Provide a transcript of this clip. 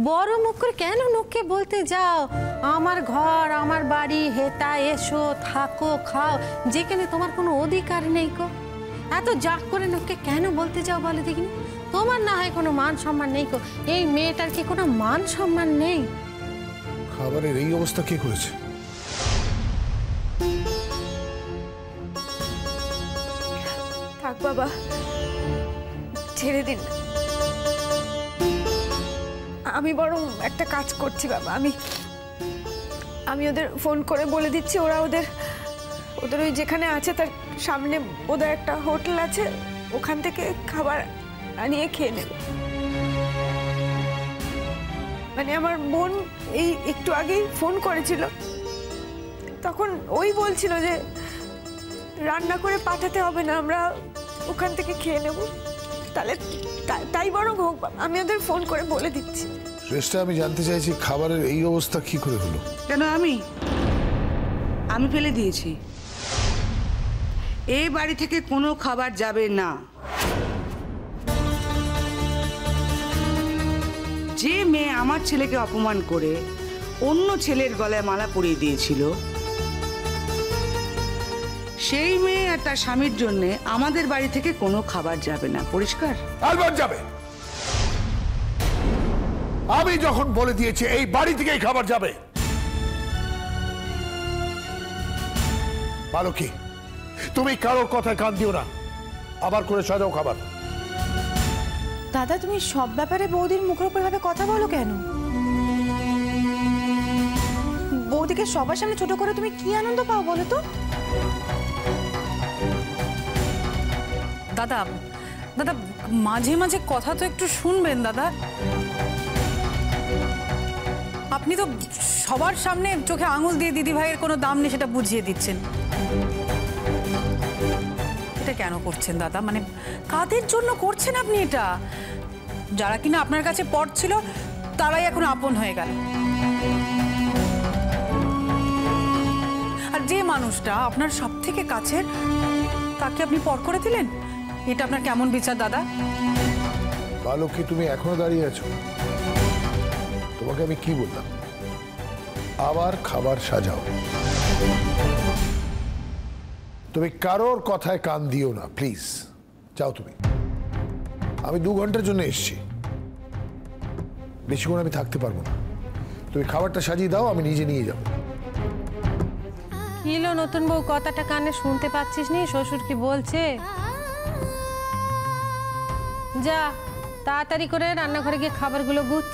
বড় মুখ করে কেন লোককে বলতে যাও আমার ঘর আমার বাড়ি, হেতা এসো থাকো খাও, যেখানে তোমার কোনো অধিকার নেই গো? এত জাগ করে লোককে কেন বলতে যাও বলে দেখিনি? তোমার না হয় কোনো মান সম্মান নেই গো, এই মেয়েটার কি কোনো মান সম্মান নেই? খাবারের এই অবস্থা কে করেছে? থাক বাবা, ছেড়ে দিন। আমি বরং একটা কাজ করছি বাবা, আমি ওদের ফোন করে বলে দিচ্ছি, ওরা ওদের ওই যেখানে আছে তার সামনে ওদের একটা হোটেল আছে, ওখান থেকে খাবার আনিয়ে খেয়ে নেবে। মানে আমার বোন এই একটু আগেই ফোন করেছিল, তখন ওই বলছিল যে রান্না করে পাঠাতে হবে না, আমরা ওখান থেকে খেয়ে নেব। তাহলে তাই বরং হোক, আমি ওদের ফোন করে বলে দিচ্ছি। শ্রেষ্ঠা, আমি জানতে চাইছি খাবারের এই অবস্থা কি করে হলো? কেন আমি ফেলে দিয়েছি। এই বাড়ি থেকে কোনো খাবার যাবে না। যে মেয়ে আমার ছেলেকে অপমান করে অন্য ছেলের গলায় মালা পরিয়ে দিয়েছিল, সেই মেয়ে আর তার স্বামীর জন্য আমাদের বাড়ি থেকে কোনো খাবার যাবে না। পরিষ্কার? আলবাত যাবে। আমি যখন বলে দিয়েছি এই বাড়ি থেকেই খাবার যাবে। ভালো কি, তুমি কারোর কথায় কান দিও না, আবার করে সাজাও খাবার। দাদা, তুমি সব ব্যাপারে বৌদির মুখের উপর ভাবে কথা বলো কেন? বৌদিকে সবার সামনে ছোট করে তুমি কি আনন্দ পাও বলো তো? দাদা দাদা মাঝে মাঝে কথা তো একটু শুনবেন দাদা। আপনি তো সবার সামনে চোখে আঙুল দিয়ে দিদি ভাইয়ের কোনো দাম নেই সেটা বুঝিয়ে দিচ্ছেন। এটা কেন করছেন দাদা? মানে কাদের জন্য করছেন আপনি এটা? যারা কিনা আপনার কাছে পর ছিল তারাই এখন আপন হয়ে গেল। আর যে মানুষটা আপনার সব থেকে কাছের তাকে আপনি পর করে দিলেন, এটা আপনার কেমন বিচার দাদা? ভালো কি, তুমি এখনো দাঁড়িয়ে আছো? তোমাকে আমি কি বললাম? আবার খাবার সাজাও। তুমি কারোর কথায় কান দিও না প্লিজ। যাও তুমি। আমি 2 ঘন্টার জন্য এসেছি, বেশিক্ষণ আমি থাকতে পারবো না। তুমি খাবারটা সাজিয়ে দাও, আমি নিজে নিয়ে যাবো। কিলো নতুন বউ, কথাটা কানে শুনতে পাচ্ছিস নি শ্বশুর কি বলছে? যা তাড়াতাড়ি করে রান্নাঘরে গিয়ে খাবারগুলো গুছ।